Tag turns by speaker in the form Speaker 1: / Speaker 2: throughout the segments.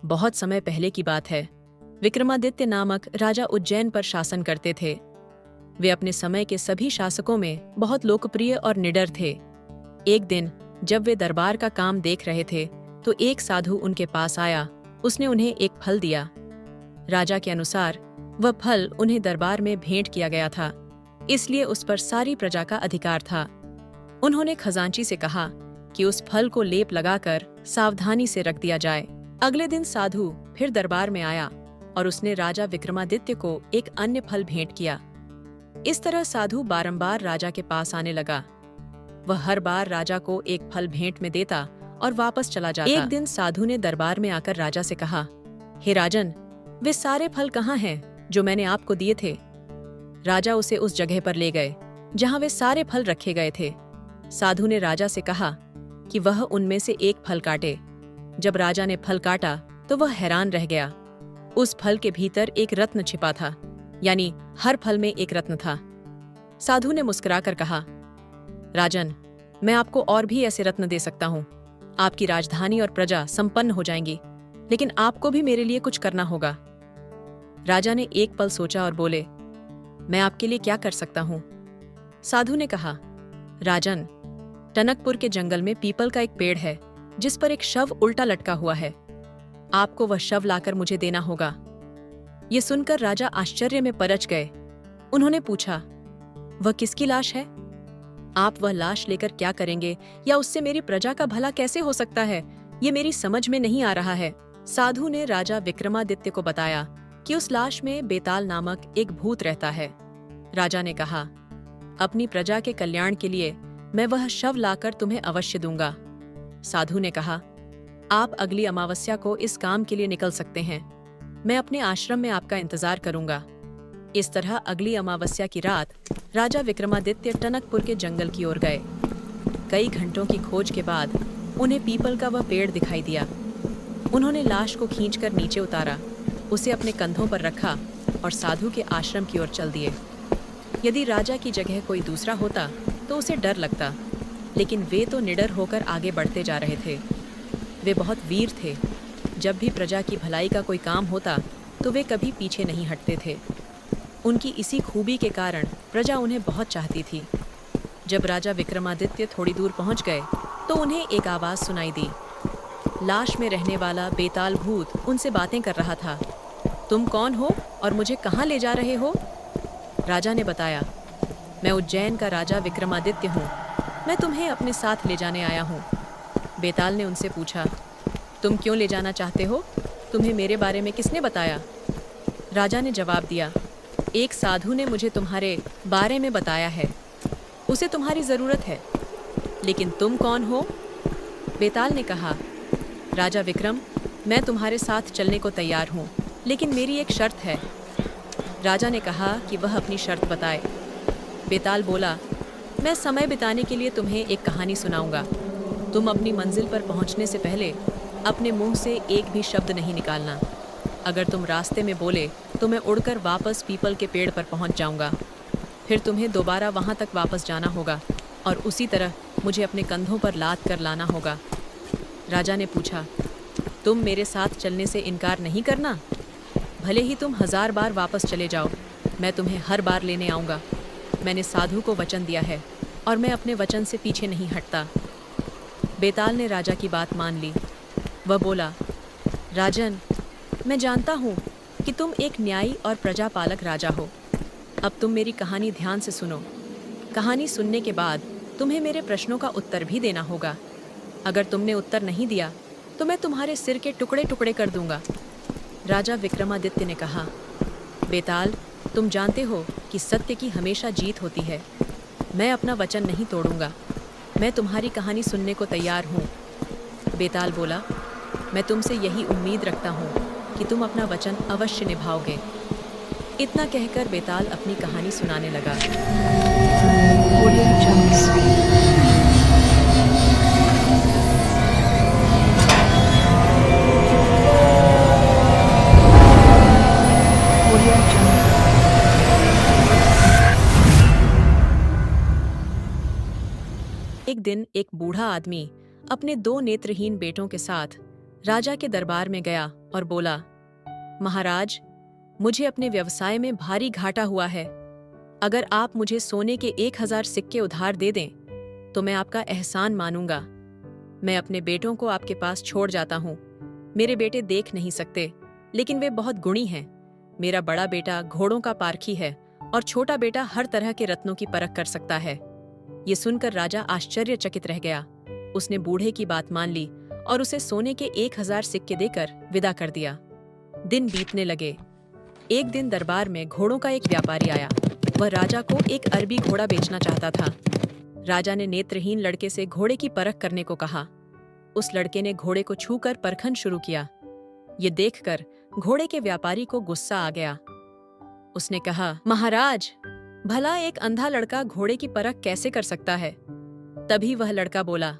Speaker 1: बहुत समय पहले की बात है। विक्रमादित्य नामक राजा उज्जैन पर शासन करते थे। वे अपने समय के सभी शासकों में बहुत लोकप्रिय और निडर थे। एक दिन जब वे दरबार का काम देख रहे थे तो एक साधु उनके पास आया। उसने उन्हें एक फल दिया। राजा के अनुसार वह फल उन्हें दरबार में भेंट किया गया था, इसलिए उस पर सारी प्रजा का अधिकार था। उन्होंने खजांची से कहा कि उस फल को लेप लगाकर सावधानी से रख दिया जाए। अगले दिन साधु फिर दरबार में आया और उसने राजा विक्रमादित्य को एक अन्य फल भेंट किया। इस तरह साधु बारंबार राजा के पास आने लगा। वह हर बार राजा को एक फल भेंट में देता और वापस चला जाता। एक दिन साधु ने दरबार में आकर राजा से कहा, हे राजन, वे सारे फल कहाँ हैं जो मैंने आपको दिए थे? राजा उसे उस जगह पर ले गए जहाँ वे सारे फल रखे गए थे। साधु ने राजा से कहा कि वह उनमें से एक फल काटे। जब राजा ने फल काटा तो वह हैरान रह गया। उस फल के भीतर एक रत्न छिपा था, यानी हर फल में एक रत्न था। साधु ने मुस्कुराकर कहा, राजन, मैं आपको और भी ऐसे रत्न दे सकता हूँ। आपकी राजधानी और प्रजा संपन्न हो जाएंगी, लेकिन आपको भी मेरे लिए कुछ करना होगा। राजा ने एक पल सोचा और बोले, मैं आपके लिए क्या कर सकता हूँ? साधु ने कहा, राजन, टनकपुर के जंगल में पीपल का एक पेड़ है जिस पर एक शव उल्टा लटका हुआ है। आपको वह शव लाकर मुझे देना होगा। ये सुनकर राजा आश्चर्य में परच गए। उन्होंने पूछा, वह किसकी लाश है? आप वह लाश लेकर क्या करेंगे, या उससे मेरी प्रजा का भला कैसे हो सकता है? ये मेरी समझ में नहीं आ रहा है। साधु ने राजा विक्रमादित्य को बताया कि उस लाश में बेताल नामक एक भूत रहता है। राजा ने कहा, अपनी प्रजा के कल्याण के लिए मैं वह शव लाकर तुम्हें अवश्य दूंगा। साधु ने कहा, आप अगली अमावस्या को इस काम के लिए निकल सकते हैं। मैं अपने आश्रम में आपका इंतजार करूंगा। इस तरह अगली अमावस्या की रात राजा विक्रमादित्य टनकपुर के जंगल की ओर गए। कई घंटों की खोज के बाद उन्हें पीपल का वह पेड़ दिखाई दिया। उन्होंने लाश को खींचकर नीचे उतारा, उसे अपने कंधों पर रखा और साधु के आश्रम की ओर चल दिए। यदि राजा की जगह कोई दूसरा होता तो उसे डर लगता, लेकिन वे तो निडर होकर आगे बढ़ते जा रहे थे। वे बहुत वीर थे। जब भी प्रजा की भलाई का कोई काम होता तो वे कभी पीछे नहीं हटते थे। उनकी इसी खूबी के कारण प्रजा उन्हें बहुत चाहती थी। जब राजा विक्रमादित्य थोड़ी दूर पहुंच गए तो उन्हें एक आवाज़ सुनाई दी। लाश में रहने वाला बेताल भूत उनसे बातें कर रहा था। तुम कौन हो और मुझे कहाँ ले जा रहे हो? राजा ने बताया, मैं उज्जैन का राजा विक्रमादित्य हूँ। मैं तुम्हें अपने साथ ले जाने आया हूँ। बेताल ने उनसे पूछा, तुम क्यों ले जाना चाहते हो? तुम्हें मेरे बारे में किसने बताया? राजा ने जवाब दिया, एक साधु ने मुझे तुम्हारे बारे में बताया है। उसे तुम्हारी ज़रूरत है। लेकिन तुम कौन हो? बेताल ने कहा, राजा विक्रम, मैं तुम्हारे साथ चलने को तैयार हूँ, लेकिन मेरी एक शर्त है। राजा ने कहा कि वह अपनी शर्त बताए। बेताल बोला, मैं समय बिताने के लिए तुम्हें एक कहानी सुनाऊंगा। तुम अपनी मंजिल पर पहुंचने से पहले अपने मुंह से एक भी शब्द नहीं निकालना। अगर तुम रास्ते में बोले तो मैं उड़कर वापस पीपल के पेड़ पर पहुंच जाऊंगा। फिर तुम्हें दोबारा वहां तक वापस जाना होगा और उसी तरह मुझे अपने कंधों पर लाद कर लाना होगा। राजा ने पूछा, तुम मेरे साथ चलने से इनकार नहीं करना? भले ही तुम 1000 बार वापस चले जाओ, मैं तुम्हें हर बार लेने आऊँगा। मैंने साधु को वचन दिया है और मैं अपने वचन से पीछे नहीं हटता। बेताल ने राजा की बात मान ली। वह बोला, राजन, मैं जानता हूँ कि तुम एक न्यायी और प्रजापालक राजा हो। अब तुम मेरी कहानी ध्यान से सुनो। कहानी सुनने के बाद तुम्हें मेरे प्रश्नों का उत्तर भी देना होगा। अगर तुमने उत्तर नहीं दिया तो मैं तुम्हारे सिर के टुकड़े टुकड़े कर दूंगा। राजा विक्रमादित्य ने कहा, बेताल, तुम जानते हो कि सत्य की हमेशा जीत होती है। मैं अपना वचन नहीं तोड़ूंगा। मैं तुम्हारी कहानी सुनने को तैयार हूँ। बेताल बोला, मैं तुमसे यही उम्मीद रखता हूँ कि तुम अपना वचन अवश्य निभाओगे। इतना कहकर बेताल अपनी कहानी सुनाने लगा। एक दिन एक बूढ़ा आदमी अपने 2 नेत्रहीन बेटों के साथ राजा के दरबार में गया और बोला, महाराज, मुझे अपने व्यवसाय में भारी घाटा हुआ है। अगर आप मुझे सोने के 1000 सिक्के उधार दे दें तो मैं आपका एहसान मानूंगा। मैं अपने बेटों को आपके पास छोड़ जाता हूँ। मेरे बेटे देख नहीं सकते, लेकिन वे बहुत गुणी हैं। मेरा बड़ा बेटा घोड़ों का पारखी है और छोटा बेटा हर तरह के रत्नों की परख कर सकता है। ये सुनकर राजा आश्चर्यचकित रह गया। उसने बूढ़े की बात मान ली और उसे सोने के 1000 सिक्के देकर विदा कर दिया। दिन बीतने लगे। एक दिन दरबार में घोड़ों का एक व्यापारी आया। वह राजा को एक अरबी घोड़ा बेचना चाहता था। राजा ने नेत्रहीन लड़के से घोड़े की परख करने को कहा। उस लड़के ने घोड़े को छूकर परखन शुरू किया। ये देखकर घोड़े के व्यापारी को गुस्सा आ गया। उसने कहा, महाराज, भला एक अंधा लड़का घोड़े की परख कैसे कर सकता है? तभी वह लड़का बोला,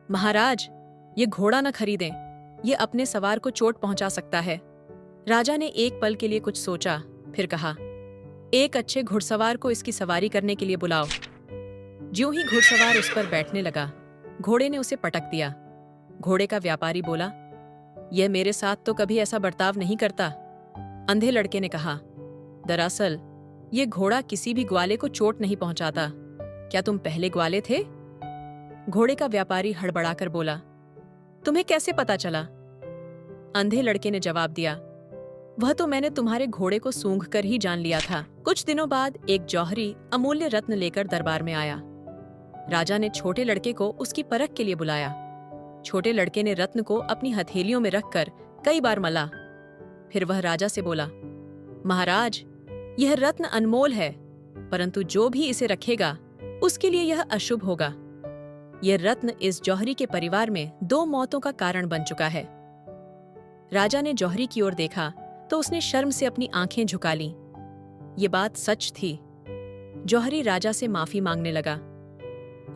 Speaker 1: महाराज, ये घोड़ा न खरीदें, ये अपने सवार को चोट पहुंचा सकता है। राजा ने एक पल के लिए कुछ सोचा, फिर कहा, एक अच्छे घुड़सवार को इसकी सवारी करने के लिए बुलाओ। ज्यों ही घुड़सवार उस पर बैठने लगा, घोड़े ने उसे पटक दिया। घोड़े का व्यापारी बोला, यह मेरे साथ तो कभी ऐसा बर्ताव नहीं करता। अंधे लड़के ने कहा, दरअसल ये घोड़ा किसी भी ग्वाले को चोट नहीं पहुंचाता। क्या तुम पहले ग्वाले थे? घोड़े का व्यापारी हड़बड़ाकर बोला, तुम्हें कैसे पता चला? अंधे लड़के ने जवाब दिया, वह तो मैंने तुम्हारे घोड़े को सूंघकर ही जान लिया था। कुछ दिनों बाद एक जौहरी अमूल्य रत्न लेकर दरबार में आया। राजा ने छोटे लड़के को उसकी परख के लिए बुलाया। छोटे लड़के ने रत्न को अपनी हथेलियों में रखकर कई बार मला। फिर वह राजा से बोला, महाराज, यह रत्न अनमोल है, परंतु जो भी इसे रखेगा उसके लिए यह अशुभ होगा। यह रत्न इस जौहरी के परिवार में 2 मौतों का कारण बन चुका है। राजा ने जौहरी की ओर देखा तो उसने शर्म से अपनी आंखें झुका लीं। ये बात सच थी। जौहरी राजा से माफी मांगने लगा।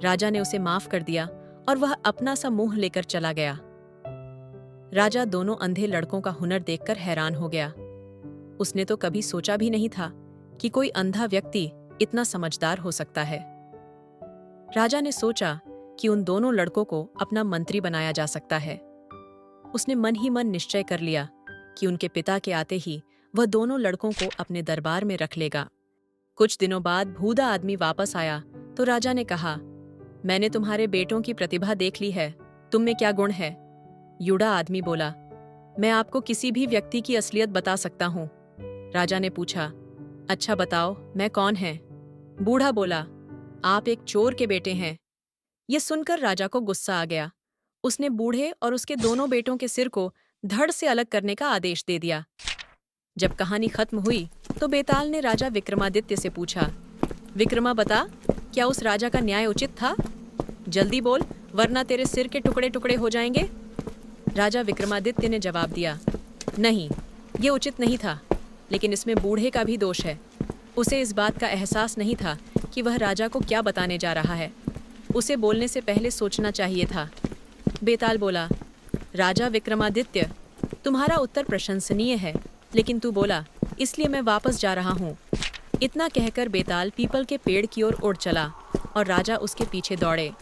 Speaker 1: राजा ने उसे माफ कर दिया और वह अपना सा मुंह लेकर चला गया। राजा दोनों अंधे लड़कों का हुनर देखकर हैरान हो गया। उसने तो कभी सोचा भी नहीं था कि कोई अंधा व्यक्ति इतना समझदार हो सकता है। राजा ने सोचा कि उन दोनों लड़कों को अपना मंत्री बनाया जा सकता है। उसने मन ही मन निश्चय कर लिया कि उनके पिता के आते ही वह दोनों लड़कों को अपने दरबार में रख लेगा। कुछ दिनों बाद बूढ़ा आदमी वापस आया तो राजा ने कहा, मैंने तुम्हारे बेटों की प्रतिभा देख ली है, तुम में क्या गुण है? बूढ़ा आदमी बोला, मैं आपको किसी भी व्यक्ति की असलियत बता सकता हूँ। राजा ने पूछा, अच्छा बताओ, मैं कौन है? बूढ़ा बोला, आप एक चोर के बेटे हैं। यह सुनकर राजा को गुस्सा आ गया। उसने बूढ़े और उसके दोनों बेटों के सिर को धड़ से अलग करने का आदेश दे दिया। जब कहानी खत्म हुई तो बेताल ने राजा विक्रमादित्य से पूछा, विक्रमा बता, क्या उस राजा का न्याय उचित था? जल्दी बोल, वरना तेरे सिर के टुकड़े टुकड़े हो जाएंगे। राजा विक्रमादित्य ने जवाब दिया, नहीं, ये उचित नहीं था, लेकिन इसमें बूढ़े का भी दोष है। उसे इस बात का एहसास नहीं था कि वह राजा को क्या बताने जा रहा है। उसे बोलने से पहले सोचना चाहिए था। बेताल बोला, राजा विक्रमादित्य, तुम्हारा उत्तर प्रशंसनीय है, लेकिन तू बोला, इसलिए मैं वापस जा रहा हूँ। इतना कहकर बेताल पीपल के पेड़ की ओर उड़ चला और राजा उसके पीछे दौड़े।